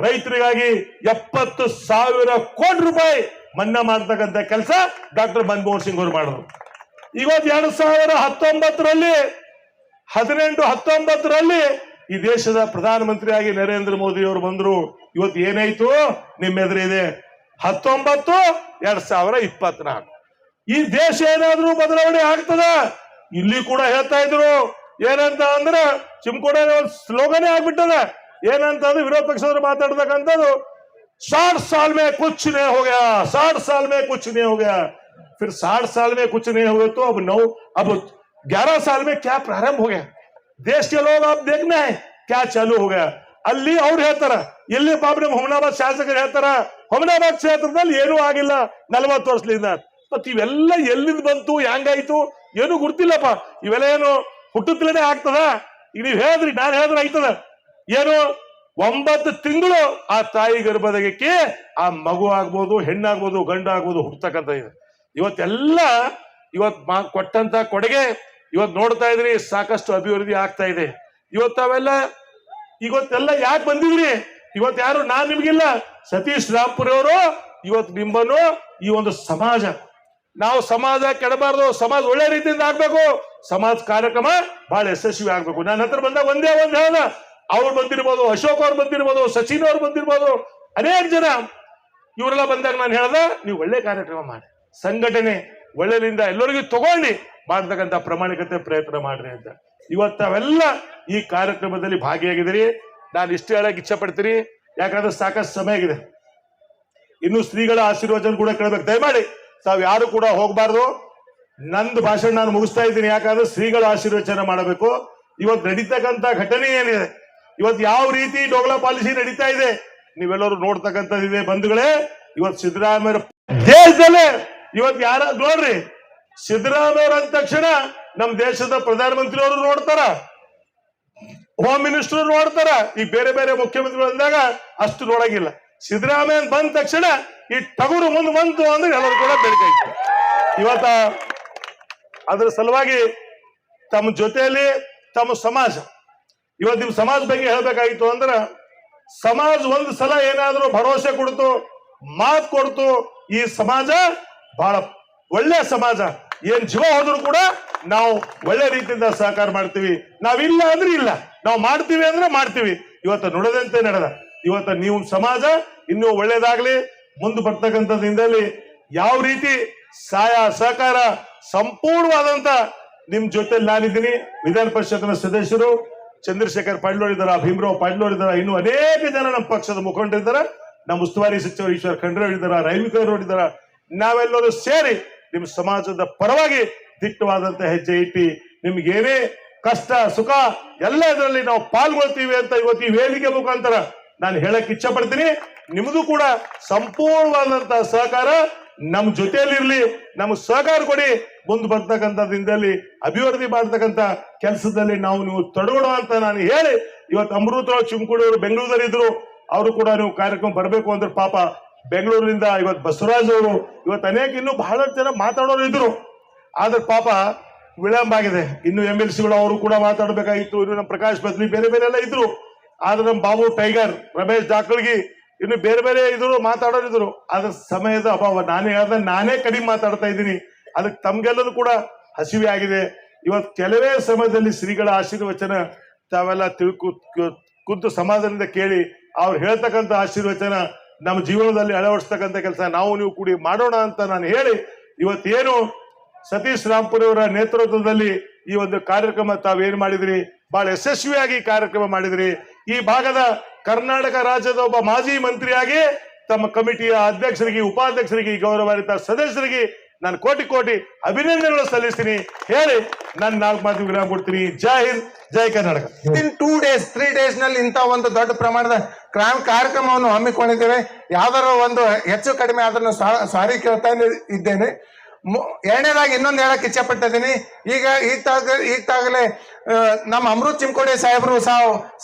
ರೈತರಿಗಾಗಿ 70,000 ಕೋಟಿ ರೂಪಾಯಿ ಮನ್ನಾ ಮಾಡ್ತಕ್ಕಂಥ ಕೆಲಸ ಡಾಕ್ಟರ್ ಮನಮೋಹನ್ ಸಿಂಗ್ ಅವರು ಮಾಡಿದ್ರು. ಇವತ್ತು 2019ರಲ್ಲಿ 19 ಈ ದೇಶದ ಪ್ರಧಾನಮಂತ್ರಿಯಾಗಿ ನರೇಂದ್ರ ಮೋದಿ ಅವರು ಬಂದ್ರು. ಇವತ್ತು ಏನಾಯ್ತು ನಿಮ್ಮ ಎದುರಿದೆ? 19 2024 ಈ ದೇಶ ಏನಾದ್ರೂ ಬದಲಾವಣೆ ಆಗ್ತದ? ಇಲ್ಲಿ ಕೂಡ ಹೇಳ್ತಾ ಇದ್ರು ಏನಂತ ಅಂದ್ರೆ, ಚಿಮ್ಕೋಡೆ ಸ್ಲೋಗನೇ ಆಗ್ಬಿಟ್ಟದ. ಏನಂತ ಅಂದ್ರೆ ವಿರೋಧ ಪಕ್ಷದವರು ಮಾತಾಡ್ತಕ್ಕಂಥದ್ದು, 60 साल में कुछ नहीं हो गया, 60 साल में कुछ नहीं हो गया. फिर 60 साल में कुछ नहीं हो गया तो अब 11 साल में क्या प्रारंभ हो गया? देश के लोग अब देखना है क्या चालू हो गया. ಅಲ್ಲಿ ಅವ್ರು ಹೇಳ್ತಾರ, ಇಲ್ಲಿ ಪಾಪ ನಮ್ಮ ಹುಮನಾಬಾದ್ ಶಾಸಕರು ಹೇಳ್ತಾರ, ಹುಮನಾಬಾದ್ ಕ್ಷೇತ್ರದಲ್ಲಿ ಏನೂ ಆಗಿಲ್ಲ 40 ವರ್ಷದಿಂದ. ಮತ್ ಇವೆಲ್ಲ ಎಲ್ಲಿಂದ ಬಂತು, ಹೆಂಗಾಯ್ತು ಏನು ಗುರ್ತಿಲ್ಲಪ್ಪ. ಇವೆಲ್ಲ ಏನು ಹುಟ್ಟುತ್ತಲೇ ಆಗ್ತದ? ಈಗ ನೀವ್ ಹೇಳಿದ್ರಿ, ನಾನು ಹೇಳಿದ್ರೆ ಆಯ್ತದ? ಏನು 9 ತಿಂಗಳು ಆ ತಾಯಿ ಗರ್ಭದಕ್ಕೆ ಆ ಮಗು ಆಗ್ಬೋದು, ಹೆಣ್ಣಾಗ್ಬೋದು, ಗಂಡು ಆಗ್ಬೋದು ಹುಟ್ಟತಕ್ಕಂಥ ಇದೆ. ಇವತ್ತೆಲ್ಲ ಕೊಟ್ಟಂತ ಕೊಡುಗೆ ಇವತ್ತು ನೋಡ್ತಾ ಇದ್ರಿ, ಸಾಕಷ್ಟು ಅಭಿವೃದ್ಧಿ ಆಗ್ತಾ ಇದೆ. ಇವತ್ತೆಲ್ಲ ಯಾಕೆ ಬಂದಿದ್ರಿ? ಇವತ್ತು ಯಾರು ನಾನ್ ನಿಮ್ಗಿಲ್ಲ, ಸತೀಶ್ ರಾಮ್ಪುರ್ ಅವರು ಇವತ್ತು ನಿಮ್ಮನ್ನು ಈ ಒಂದು ಸಮಾಜ, ನಾವು ಸಮಾಜ ಕೆಡಬಾರ್ದು, ಸಮಾಜ ಒಳ್ಳೆ ರೀತಿಯಿಂದ ಆಗ್ಬೇಕು, ಸಮಾಜ ಕಾರ್ಯಕ್ರಮ ಬಹಳ ಯಶಸ್ವಿ ಆಗ್ಬೇಕು. ನನ್ನ ಹತ್ರ ಬಂದಾಗ ಒಂದೇ ಒಂದು ಹೇಳ್ದ, ಅವ್ರು ಬಂದಿರ್ಬೋದು, ಅಶೋಕ್ ಅವ್ರು ಬಂದಿರ್ಬೋದು, ಸಚಿನ್ ಅವ್ರು ಬಂದಿರ್ಬೋದು, ಅನೇಕ ಜನ ಇವರೆಲ್ಲ ಬಂದಾಗ ನಾನು ಹೇಳ್ದ, ನೀವು ಒಳ್ಳೆ ಕಾರ್ಯಕ್ರಮ ಮಾಡಿ, ಸಂಘಟನೆ ಒಳ್ಳೆಯಿಂದ ಎಲ್ಲರಿಗೂ ತಗೊಂಡು ಮಾಡ್ತಕ್ಕಂಥ ಪ್ರಾಮಾಣಿಕತೆ ಪ್ರಯತ್ನ ಮಾಡ್ರಿ ಅಂತ. ಇವತ್ತು ಅವೆಲ್ಲ ಈ ಕಾರ್ಯಕ್ರಮದಲ್ಲಿ ಭಾಗಿಯಾಗಿದ್ದೀರಿ. ನಾನು ಇಷ್ಟು ಹೇಳಕ್ ಇಚ್ಛೆ ಪಡ್ತೀನಿ, ಯಾಕಂದ್ರೆ ಸಾಕಷ್ಟು ಸಮಯ ಆಗಿದೆ. ಇನ್ನು ಶ್ರೀಗಳ ಆಶೀರ್ವಚನ ಕೂಡ ಕೇಳಬೇಕು. ದಯಮಾಡಿ ತಾವ್ ಯಾರು ಕೂಡ ಹೋಗ್ಬಾರ್ದು. ನಂದು ಭಾಷಣ ನಾನು ಮುಗಿಸ್ತಾ ಇದ್ದೀನಿ, ಯಾಕಂದ್ರೆ ಶ್ರೀಗಳ ಆಶೀರ್ವಚನ ಮಾಡಬೇಕು. ಇವತ್ತು ನಡೀತಕ್ಕಂಥ ಘಟನೆ ಏನಿದೆ, ಇವತ್ತು ಯಾವ ರೀತಿ ಡೋಗ್ಲಾ ಪಾಲಿಸಿ ನಡೀತಾ ಇದೆ ನೀವೆಲ್ಲರೂ ನೋಡ್ತಕ್ಕಂಥದ್ದಿದೆ ಬಂಧುಗಳೇ. ಇವತ್ತು ಸಿದ್ದರಾಮಯ್ಯ ದೇಶದಲ್ಲೇ ಇವತ್ತು ಯಾರ ನೋಡ್ರಿ, ಸಿದ್ದರಾಮಯ್ಯ ಅಂದ ತಕ್ಷಣ ನಮ್ ದೇಶದ ಪ್ರಧಾನಮಂತ್ರಿ ಅವರು ನೋಡ್ತಾರ, ಹೋಮ್ ಮಿನಿಸ್ಟರ್ ನೋಡ್ತಾರ. ಈಗ ಬೇರೆ ಬೇರೆ ಮುಖ್ಯಮಂತ್ರಿಗಳು ಅಂದಾಗ ಅಷ್ಟು ನೋಡಂಗಿಲ್ಲ. ಸಿದ್ದರಾಮಯ್ಯ ಬಂದ ತಕ್ಷಣ ಈ ಟಗರು ಮುಂದೆ ಬಂತು ಅಂದ್ರೆ ಎಲ್ಲರೂ ಕೂಡ ಬೆಳಕೈತೆ. ಇವತ್ತ ಅದ್ರ ಸಲುವಾಗಿ ತಮ್ಮ ಜೊತೆಯಲ್ಲಿ ತಮ್ಮ ಸಮಾಜ, ಇವತ್ತು ನಿಮ್ ಸಮಾಜ ಬಗ್ಗೆ ಹೇಳ್ಬೇಕಾಗಿತ್ತು ಅಂದ್ರೆ, ಸಮಾಜ ಒಂದು ಸಲ ಏನಾದ್ರೂ ಭರವಸೆ ಕೊಡ್ತು, ಮಾತು ಕೊಡ್ತು, ಈ ಸಮಾಜ ಬಹಳ ಒಳ್ಳೆ ಸಮಾಜ. ಏನ್ ಜೀವ ಹೋದ್ರು ಕೂಡ ನಾವು ಒಳ್ಳೆ ರೀತಿಯಿಂದ ಸಹಕಾರ ಮಾಡ್ತೀವಿ. ನಾವಿಲ್ಲ ಅಂದ್ರೆ ಇಲ್ಲ, ನಾವು ಮಾಡ್ತೀವಿ ಅಂದ್ರೆ ಮಾಡ್ತೀವಿ. ಇವತ್ತು ನುಡಿದಂತೆ ನಡೆದ. ಇವತ್ತು ನೀವು ಸಮಾಜ ಇನ್ನೂ ಒಳ್ಳೇದಾಗ್ಲಿ, ಮುಂದೆ ಬರ್ತಕ್ಕಂಥದ್ದಿಂದಲೇ ಯಾವ ರೀತಿ ಸಹಕಾರ ಸಂಪೂರ್ಣವಾದಂತ ನಿಮ್ ಜೊತೆ ನಾನಿದ್ದೀನಿ. ವಿಧಾನ ಪರಿಷತ್ನ ಸದಸ್ಯರು ಚಂದ್ರಶೇಖರ್ ಪಾಟೀಲ್ ಇದ್ದಾರ, ಭೀಮರಾವ್ ಪಾಟೀಲ್ ಇದ್ದಾರ, ಇನ್ನು ಅನೇಕ ಜನ ನಮ್ಮ ಪಕ್ಷದ ಮುಖಂಡರಿದ್ದಾರ, ನಮ್ಮ ಉಸ್ತುವಾರಿ ಸಚಿವರು ಈಶ್ವರ್ ಖಂಡ್ರೆ ಇದ್ದಾರ, ರೈಮಿಕರ್ ಇದ್ದಾರ. ನಾವೆಲ್ಲರೂ ಸೇರಿ ನಿಮ್ ಸಮಾಜದ ಪರವಾಗಿ ದಿಟ್ಟವಾದಂತ ಹೆಜ್ಜೆ ಇಟ್ಟಿ ನಿಮ್ಗೆ ಏನೇ ಕಷ್ಟ ಸುಖ ಎಲ್ಲ ಇದರಲ್ಲಿ ನಾವು ಪಾಲ್ಗೊಳ್ತೀವಿ ಅಂತ ಇವತ್ತು ಈ ವೇದಿಕೆ ಮುಖಾಂತರ ನಾನು ಹೇಳಕ್ ಇಚ್ಛೆ ಪಡ್ತೀನಿ. ನಿಮ್ದು ಕೂಡ ಸಂಪೂರ್ಣವಾದಂತ ಸಹಕಾರ ನಮ್ ಜೊತೆಯಲ್ಲಿರ್ಲಿ, ನಮ್ಗೆ ಸಹಕಾರ ಕೊಡಿ. ಮುಂದೆ ಬರ್ತಕ್ಕಂಥದ್ದಿಂದಲ್ಲಿ ಅಭಿವೃದ್ಧಿ ಮಾಡ್ತಕ್ಕಂಥ ಕೆಲಸದಲ್ಲಿ ನೀವು ತೊಡಗೋಣ ಅಂತ ನಾನು ಹೇಳಿ, ಇವತ್ತು ಅಮೃತರಾವ್ ಚಿಮ್ಕುಡಿಯವರು ಬೆಂಗಳೂರಲ್ಲಿ ಇದ್ರು, ಅವರು ಕೂಡ ನೀವು ಕಾರ್ಯಕ್ರಮ ಬರಬೇಕು ಅಂದ್ರೆ ಪಾಪ ಬೆಂಗಳೂರಿನಿಂದ ಇವತ್ತು ಬಸವರಾಜ್ ಅವರು, ಇವತ್ತು ಅನೇಕ ಇನ್ನೂ ಬಹಳಷ್ಟು ಜನ ಮಾತಾಡೋರು ಇದ್ರು. ಆದ್ರೆ ಪಾಪ ವಿಳಂಬ ಆಗಿದೆ. ಇನ್ನು MLC ಗಳು ಅವರು ಕೂಡ ಮಾತಾಡಬೇಕಾಗಿತ್ತು. ಇನ್ನು ನಮ್ಮ ಪ್ರಕಾಶ್ ಬದ್ಲಿ ಬೇರೆ ಬೇರೆ ಎಲ್ಲ ಇದ್ರು. ಆದ್ರೆ ನಮ್ಮ ಬಾಬು ಟೈಗರ್, ರಮೇಶ್ ಜಾಕಳ್ಗಿ, ಇನ್ನು ಬೇರೆ ಬೇರೆ ಇದ್ರು, ಮಾತಾಡೋರು ಇದ್ರು. ಅದ್ರ ಸಮಯದ ಅಭಾವ. ನಾನೇ ಕಡಿಮೆ ಮಾತಾಡ್ತಾ ಇದ್ದೀನಿ. ಅದಕ್ಕೆ ತಮ್ಗೆಲ್ಲರೂ ಕೂಡ ಹಸಿವೆ ಆಗಿದೆ. ಇವತ್ತು ಕೆಲವೇ ಸಮಯದಲ್ಲಿ ಶ್ರೀಗಳ ಆಶೀರ್ವಚನ ತಾವೆಲ್ಲ ಖುದ್ದು ಸಮಾಜದಿಂದ ಕೇಳಿ ಅವ್ರು ಹೇಳ್ತಕ್ಕಂಥ ಆಶೀರ್ವಚನ ನಮ್ಮ ಜೀವನದಲ್ಲಿ ಅಳವಡಿಸ್ತಕ್ಕಂಥ ಕೆಲಸ ನಾವು ನೀವು ಕೂಡಿ ಮಾಡೋಣ ಅಂತ ನಾನು ಹೇಳಿ, ಇವತ್ತೇನು ಸತೀಶ್ ರಾಂಪುರಿ ಅವರ ನೇತೃತ್ವದಲ್ಲಿ ಈ ಒಂದು ಕಾರ್ಯಕ್ರಮ ತಾವೇನ್ ಮಾಡಿದ್ರಿ, ಬಹಳ ಯಶಸ್ವಿಯಾಗಿ ಕಾರ್ಯಕ್ರಮ ಮಾಡಿದ್ರಿ. ಈ ಭಾಗದ ಕರ್ನಾಟಕ ರಾಜ್ಯದ ಒಬ್ಬ ಮಾಜಿ ಮಂತ್ರಿಯಾಗಿ ತಮ್ಮ ಕಮಿಟಿಯ ಅಧ್ಯಕ್ಷರಿಗೆ, ಉಪಾಧ್ಯಕ್ಷರಿಗೆ, ಗೌರವಾನ್ವಿತ ಸದಸ್ಯರಿಗೆ ನಾನು ಕೋಟಿ ಅಭಿನಂದನೆಗಳು ಸಲ್ಲಿಸ್ತೀನಿ ಹೇಳಿ ನಾನು 4 ಮಾತು ವಿರಾಮ ಕೊಡ್ತೀನಿ. ಜೈ ಹಿಂದ್, ಜೈ ಕರ್ನಾಟಕ. ಇನ್ 2 days 3 days ನಲ್ಲಿ ಇಂತ ಒಂದು ದೊಡ್ಡ ಪ್ರಮಾಣದ ಕಾರ್ಯಕ್ರಮವನ್ನು ಹಮ್ಮಿಕೊಂಡಿದ್ದೇವೆ. ಯಾವ್ದಾರ ಒಂದು ಹೆಚ್ಚು ಕಡಿಮೆ ಅದನ್ನು ಸಾರಿ ಕೇಳ್ತಾ ಇದ್ದೇನೆ. ಎರಡನೇದಾಗಿ ಇನ್ನೊಂದು ಹೇಳಕ್ ಇಚ್ಛೆ ಪಟ್ಟಿದ್ದೀನಿ. ಈಗಾಗಲೇ ನಮ್ಮ ಅಮೃತ್ ಚಿಮ್ಕೋಡಿ ಸಾಹೇಬರು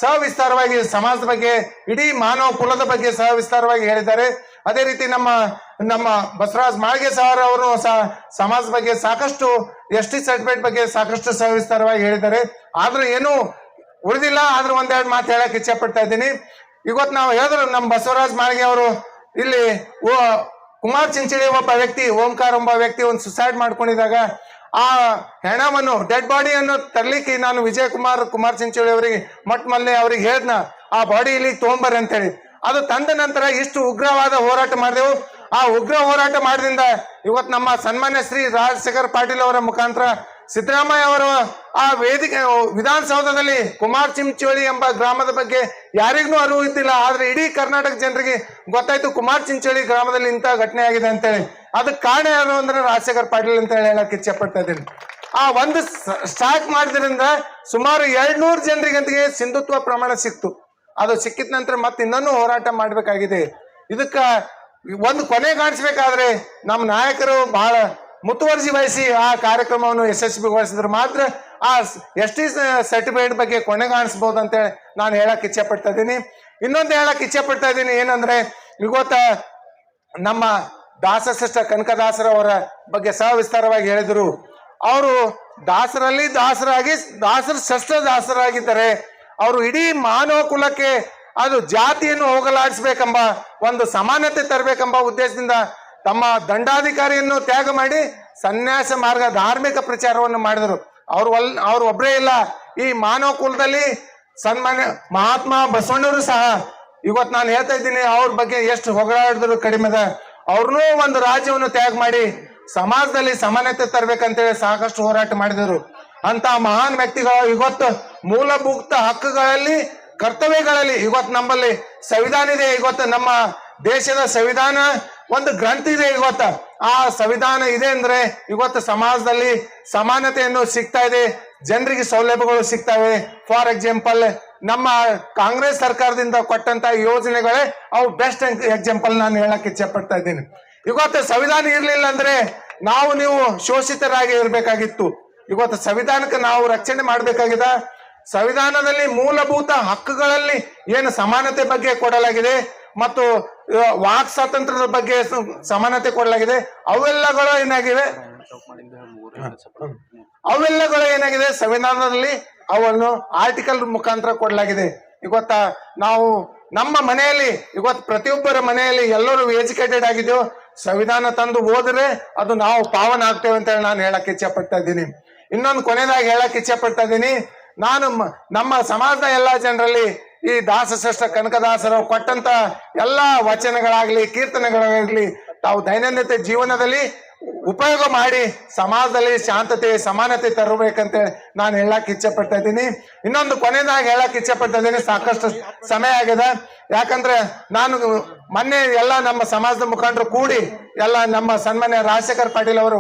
ಸವಿಸ್ತಾರವಾಗಿ ಸಮಾಜದ ಬಗ್ಗೆ, ಇಡೀ ಮಾನವ ಕುಲದ ಬಗ್ಗೆ ಸವಿಸ್ತಾರವಾಗಿ ಹೇಳಿದ್ದಾರೆ. ಅದೇ ರೀತಿ ನಮ್ಮ ಬಸವರಾಜ್ ಮಾಳ್ಗೆ ಸರ್ ಅವರು ಸಮಾಜದ ಬಗ್ಗೆ ಸಾಕಷ್ಟು ST ಸರ್ಟಿಫಿಕೇಟ್ ಬಗ್ಗೆ ಸಾಕಷ್ಟು ಸವಿಸ್ತಾರವಾಗಿ ಹೇಳಿದ್ದಾರೆ. ಆದ್ರೂ ಏನು ಉಳಿದಿಲ್ಲ. ಆದ್ರೂ ಒಂದೆರಡು ಮಾತು ಹೇಳಕ್ ಇಚ್ಛೆ ಪಡ್ತಾ ಇದ್ದೀನಿ. ಇವತ್ತು ನಾವು ಹೇಳಿದ್ರು, ನಮ್ಮ ಬಸವರಾಜ್ ಮಾಳ್ಗೆ ಅವರು ಇಲ್ಲಿ ಕುಮಾರ್ ಚಿಂಚಳಿ ಒಬ್ಬ ವ್ಯಕ್ತಿ, ಓಂಕಾರ ಎಂಬ ವ್ಯಕ್ತಿ ಒಂದು ಸುಸೈಡ್ ಮಾಡ್ಕೊಂಡಿದ್ದಾಗ ಆ ಹೆಣವನ್ನು, ಡೆಡ್ ಬಾಡಿಯನ್ನು ತರ್ಲಿಕ್ಕೆ ನಾನು ಕುಮಾರ್ ಚಿಂಚಳಿ ಅವರಿಗೆ ಮಟ್ಮಲ್ಲೆ ಅವ್ರಿಗೆ ಹೇಳ್ದ, ಆ ಬಾಡಿ ಇಲ್ಲಿ ತೊಗೊಂಬರ್ರಿ ಅಂತೇಳಿ. ಅದು ತಂದ ನಂತರ ಇಷ್ಟು ಉಗ್ರವಾದ ಹೋರಾಟ ಮಾಡಿದೆವು. ಆ ಉಗ್ರ ಹೋರಾಟ ಮಾಡಿದಿಂದ ಇವತ್ತು ನಮ್ಮ ಸನ್ಮಾನ್ಯ ಶ್ರೀ ರಾಜಶೇಖರ್ ಪಾಟೀಲ್ ಅವರ ಮುಖಾಂತರ ಸಿದ್ದರಾಮಯ್ಯ ಅವರು ಆ ವೇದಿಕೆ ವಿಧಾನಸೌಧದಲ್ಲಿ ಕುಮಾರ್ ಚಿಂಚೋಳಿ ಎಂಬ ಗ್ರಾಮದ ಬಗ್ಗೆ ಯಾರಿಗೂ ಅರಿವು ಇದ್ದಿಲ್ಲ. ಆದ್ರೆ ಇಡೀ ಕರ್ನಾಟಕ ಜನರಿಗೆ ಗೊತ್ತಾಯ್ತು ಕುಮಾರ್ ಚಿಂಚೋಳಿ ಗ್ರಾಮದಲ್ಲಿ ಇಂಥ ಘಟನೆ ಆಗಿದೆ ಅಂತೇಳಿ. ಅದಕ್ಕೆ ಕಾರಣ ಯಾರು ಅಂದ್ರೆ ರಾಜಶೇಖರ್ ಪಾಟೀಲ್ ಅಂತ ಹೇಳಕ್ ಇಚ್ಛೆ ಪಡ್ತಾ ಇದ್ದೀನಿ. ಆ ಒಂದು ಸ್ಟಾರ್ಟ್ ಮಾಡಿದ್ರಿಂದ ಸುಮಾರು 200 ಜನರಿಗಂತಿಗೆ ಸಿಂಧುತ್ವ ಪ್ರಮಾಣ ಸಿಕ್ತು. ಅದು ಸಿಕ್ಕಿದ ನಂತರ ಮತ್ತೆ ಇನ್ನೊಂದು ಹೋರಾಟ ಮಾಡಬೇಕಾಗಿದೆ. ಇದಕ್ಕ ಒಂದು ಕೊನೆ ಕಾಣಿಸ್ಬೇಕಾದ್ರೆ ನಮ್ಮ ನಾಯಕರು ಬಹಳ ಮುತುವರ್ಜಿ ವಹಿಸಿ ಆ ಕಾರ್ಯಕ್ರಮವನ್ನು ಯಶಸ್ವಿಗೊಳಿಸಿದ್ರೆ ಮಾತ್ರ ಆ ST ಸರ್ಟಿಫಿಕೇಟ್ ಬಗ್ಗೆ ಕೊನೆ ಕಾಣಿಸ್ಬೋದು ಅಂತೇಳಿ ನಾನು ಹೇಳಕ್ ಇಚ್ಛೆ ಪಡ್ತಾ ಇದ್ದೀನಿ. ಇನ್ನೊಂದು ಹೇಳಕ್ ಇಚ್ಛೆ ಪಡ್ತಾ ಇದ್ದೀನಿ ಏನಂದ್ರೆ, ಇವತ್ತ ನಮ್ಮ ದಾಸಶ್ರೇಷ್ಠ ಕನಕದಾಸರವರ ಬಗ್ಗೆ ಸವಿಸ್ತಾರವಾಗಿ ಹೇಳಿದ್ರು. ಅವರು ದಾಸರಲ್ಲಿ ದಾಸರಾಗಿ ಶ್ರೇಷ್ಠ ದಾಸರಾಗಿದ್ದಾರೆ. ಅವರು ಇಡೀ ಮಾನವ ಕುಲಕ್ಕೆ ಅದು ಜಾತಿಯನ್ನು ಹೋಗಲಾಡಿಸ್ಬೇಕೆಂಬ ಒಂದು ಸಮಾನತೆ ತರಬೇಕೆಂಬ ಉದ್ದೇಶದಿಂದ ತಮ್ಮ ದಂಡಾಧಿಕಾರಿಯನ್ನು ತ್ಯಾಗ ಮಾಡಿ ಸನ್ಯಾಸ ಮಾರ್ಗ ಧಾರ್ಮಿಕ ಪ್ರಚಾರವನ್ನು ಮಾಡಿದರು. ಅವ್ರು ಒಬ್ಬರೇ ಇಲ್ಲ, ಈ ಮಾನವ ಕುಲದಲ್ಲಿ ಸನ್ಮಾನ್ಯ ಮಹಾತ್ಮ ಬಸವಣ್ಣವರು ಸಹ ಇವತ್ತು ನಾನು ಹೇಳ್ತಾ ಇದ್ದೀನಿ, ಅವ್ರ ಬಗ್ಗೆ ಎಷ್ಟು ಹೊಗಳಾಡಿದ್ರು ಕಡಿಮೆದ. ಅವ್ರನ್ನೂ ಒಂದು ರಾಜ್ಯವನ್ನು ತ್ಯಾಗ ಮಾಡಿ ಸಮಾಜದಲ್ಲಿ ಸಮಾನತೆ ತರಬೇಕಂತೇಳಿ ಸಾಕಷ್ಟು ಹೋರಾಟ ಮಾಡಿದರು. ಅಂತ ಮಹಾನ್ ವ್ಯಕ್ತಿಗಳು ಇವತ್ತು ಮೂಲಭೂತ ಹಕ್ಕುಗಳಲ್ಲಿ, ಕರ್ತವ್ಯಗಳಲ್ಲಿ ಇವತ್ತು ನಮ್ಮಲ್ಲಿ ಸಂವಿಧಾನ ಇದೆ. ಇವತ್ತು ನಮ್ಮ ದೇಶದ ಸಂವಿಧಾನ ಒಂದು ಗ್ರಂಥ ಇದೆ. ಇವತ್ತು ಆ ಸಂವಿಧಾನ ಇದೆ ಅಂದ್ರೆ ಇವತ್ತು ಸಮಾಜದಲ್ಲಿ ಸಮಾನತೆಯನ್ನು ಸಿಗ್ತಾ ಇದೆ, ಜನರಿಗೆ ಸೌಲಭ್ಯಗಳು ಸಿಗ್ತವೆ. ಫಾರ್ ಎಕ್ಸಾಂಪಲ್ ನಮ್ಮ ಕಾಂಗ್ರೆಸ್ ಸರ್ಕಾರದಿಂದ ಕೊಟ್ಟಂತ ಯೋಜನೆಗಳೇ ಅವು ಬೆಸ್ಟ್ ಎಕ್ಸಾಂಪಲ್ ನಾನು ಹೇಳಕ್ ಇಚ್ಛೆ ಪಡ್ತಾ ಇದ್ದೀನಿ. ಇವತ್ತು ಸಂವಿಧಾನ ಇರ್ಲಿಲ್ಲ ಅಂದ್ರೆ ನೀವು ಶೋಷಿತರಾಗಿ ಇರ್ಬೇಕಾಗಿತ್ತು. ಇವತ್ತು ಸಂವಿಧಾನಕ್ಕೆ ನಾವು ರಕ್ಷಣೆ ಮಾಡಬೇಕಾಗಿದೆ. ಸಂವಿಧಾನದಲ್ಲಿ ಮೂಲಭೂತ ಹಕ್ಕುಗಳಲ್ಲಿ ಏನು ಸಮಾನತೆ ಬಗ್ಗೆ ಕೊಡಲಾಗಿದೆ ಮತ್ತು ವಾಕ್ ಸ್ವಾತಂತ್ರ್ಯದ ಬಗ್ಗೆ ಸಮಾನತೆ ಕೊಡಲಾಗಿದೆ. ಅವೆಲ್ಲಗಳು ಏನಾಗಿದೆ ಸಂವಿಧಾನದಲ್ಲಿ ಅವನ್ನು ಆರ್ಟಿಕಲ್ ಮುಖಾಂತರ ಕೊಡಲಾಗಿದೆ. ಇವತ್ತ ನಾವು ನಮ್ಮ ಮನೆಯಲ್ಲಿ ಇವತ್ತು ಪ್ರತಿಯೊಬ್ಬರ ಮನೆಯಲ್ಲಿ ಎಲ್ಲರೂ ಎಜುಕೇಟೆಡ್ ಆಗಿದ್ದೇವೆ. ಸಂವಿಧಾನ ತಂದು ಓದ್ರೆ ಅದು ನಾವು ಪಾವನ ಆಗ್ತೇವೆ ಅಂತ ಹೇಳಿ ನಾನು ಹೇಳಕ್ ಇಚ್ಛೆ ಪಡ್ತಾ ಇದ್ದೀನಿ. ಇನ್ನೊಂದು ಕೊನೆಯದಾಗಿ ಹೇಳಕ್ ಇಚ್ಛೆ ಪಡ್ತಾ ಇದ್ದೀನಿ, ನಾನು ನಮ್ಮ ಸಮಾಜದ ಎಲ್ಲಾ ಜನರಲ್ಲಿ ಈ ದಾಸಶ್ರೇಷ್ಠ ಕನಕದಾಸರು ಕೊಟ್ಟಂತ ಎಲ್ಲಾ ವಚನಗಳಾಗ್ಲಿ ಕೀರ್ತನೆಗಳಾಗ್ಲಿ ತಾವು ದೈನಂದಿನ ಜೀವನದಲ್ಲಿ ಉಪಯೋಗ ಮಾಡಿ ಸಮಾಜದಲ್ಲಿ ಶಾಂತತೆ ಸಮಾನತೆ ತರಬೇಕಂತೇಳಿ ನಾನು ಹೇಳಕ್ ಇಚ್ಛೆ ಪಡ್ತಾ ಇದ್ದೀನಿ. ಇನ್ನೊಂದು ಕೊನೆಯದಾಗಿ ಹೇಳಕ್ ಇಚ್ಛೆ ಪಡ್ತಾ ಇದ್ದೀನಿ, ಸಾಕಷ್ಟು ಸಮಯ ಆಗಿದೆ. ಯಾಕಂದ್ರೆ ನಾನು ಮೊನ್ನೆ ಎಲ್ಲ ನಮ್ಮ ಸಮಾಜದ ಮುಖಂಡರು ಕೂಡಿ ಎಲ್ಲ ನಮ್ಮ ಸನ್ಮಾನ್ಯ ರಾಜಶೇಖರ್ ಪಾಟೀಲ್ ಅವರು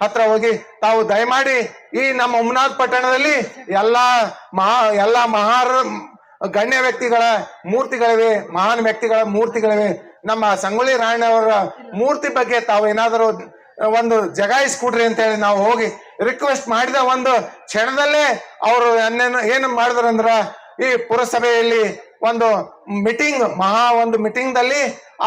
ಹತ್ರ ಹೋಗಿ ತಾವು ದಯಮಾಡಿ ಈ ನಮ್ಮ ಹುಮನಾಬಾದ್ ಪಟ್ಟಣದಲ್ಲಿ ಎಲ್ಲಾ ಗಣ್ಯ ವ್ಯಕ್ತಿಗಳ ಮೂರ್ತಿಗಳಿವೆ, ಮಹಾನ್ ವ್ಯಕ್ತಿಗಳ ಮೂರ್ತಿಗಳಿವೆ. ನಮ್ಮ ಸಂಗೊಳ್ಳಿ ರಾಯಣ್ಣವರ ಮೂರ್ತಿ ಬಗ್ಗೆ ತಾವು ಏನಾದರೂ ಒಂದು ಜಗಾಯಿಸ್ಕೊಡ್ರಿ ಅಂತ ಹೇಳಿ ನಾವು ಹೋಗಿ ರಿಕ್ವೆಸ್ಟ್ ಮಾಡಿದ ಒಂದು ಕ್ಷಣದಲ್ಲೇ ಅವರು ಏನು ಮಾಡಿದ್ರಂದ್ರ ಈ ಪುರಸಭೆಯಲ್ಲಿ ಒಂದು ಮೀಟಿಂಗ್ ದಲ್ಲಿ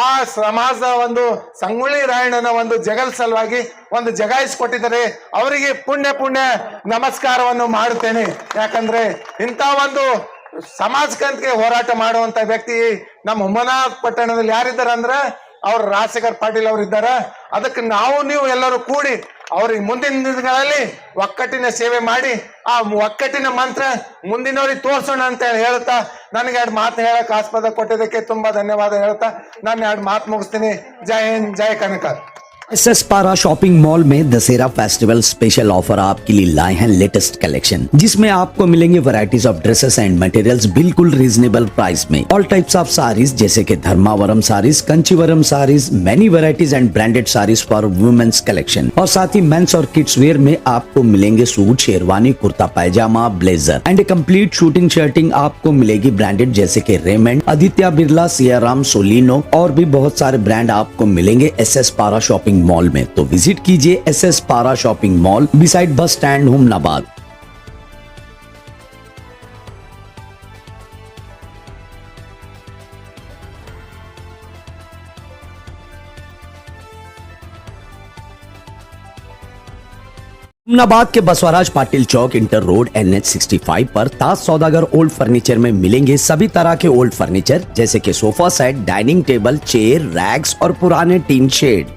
ಆ ಸಮಾಜದ ಒಂದು ಸಂಗೊಳ್ಳಿ ರಾಯಣ್ಣನ ಒಂದು ಜಗಲ್ ಸಲುವಾಗಿ ಒಂದು ಜಗಾಯಿಸ್ಕೊಟ್ಟಿದ್ದಾರೆ. ಅವರಿಗೆ ಪುಣ್ಯ ನಮಸ್ಕಾರವನ್ನು ಮಾಡುತ್ತೇನೆ. ಯಾಕಂದ್ರೆ ಇಂಥ ಒಂದು ಸಮಾಜಕ್ಕೆ ಹೋರಾಟ ಮಾಡುವಂತ ವ್ಯಕ್ತಿ ನಮ್ಮ ಹುಮನಾಬಾದ್ ಪಟ್ಟಣದಲ್ಲಿ ಯಾರಿದ್ದಾರೆ ಅಂದ್ರೆ ಅವ್ರು ರಾಜಶೇಖರ್ ಪಾಟೀಲ್ ಅವರು ಇದ್ದಾರೆ. ಅದಕ್ಕೆ ನೀವು ಎಲ್ಲರೂ ಕೂಡಿ ಅವ್ರಿಗೆ ಮುಂದಿನ ದಿನಗಳಲ್ಲಿ ಒಕ್ಕಟ್ಟಿನ ಸೇವೆ ಮಾಡಿ ಆ ಒಕ್ಕಟ್ಟಿನ ಮಂತ್ರ ಮುಂದಿನವ್ರಿಗೆ ತೋರ್ಸೋಣ ಅಂತ ಹೇಳ್ತಾ ನನಗೆ 2 ಮಾತು ಹೇಳಕ್ ಆಸ್ಪದ ಕೊಟ್ಟಿದ್ದಕ್ಕೆ ತುಂಬಾ ಧನ್ಯವಾದ ಹೇಳ್ತಾ ನಾನು 2 ಮಾತು ಮುಗಿಸ್ತೀನಿ. ಜೈ ಹಿಂದ್, ಜೈ ಕನಕ. एसएस पारा शॉपिंग मॉल में दशहरा फेस्टिवल स्पेशल ऑफर आपके लिए लाए हैं लेटेस्ट कलेक्शन, जिसमें आपको मिलेंगे varieties of dresses and materials बिल्कुल रीजनेबल प्राइस में. ऑल टाइप्स ऑफ साड़ीज जैसे कि Dharmavaram saris, Kanchivaram saris, many varieties and branded saris for womens collection. और साथ ही मेंस और किड्स वेयर में आपको मिलेंगे suit, sherwani, kurta pyjama, blazer and complete suiting shirting आपको मिलेगी ब्रांडेड जैसे कि रेमंड, आदित्य बिरला, सियाराम, सोलिनो और भी बहुत सारे ब्रांड आपको मिलेंगे एसएस पारा शॉपिंग मॉल में. तो विजिट कीजिए एसएस पारा shopping mall beside bus stand Humnabad. Humnabad के बसवराज पाटिल चौक इंटर रोड NH 65 पर ताज सौदागर ओल्ड फर्नीचर में मिलेंगे सभी तरह के ओल्ड फर्नीचर जैसे कि sofa set, dining table, chair, racks और पुराने टीन शेड.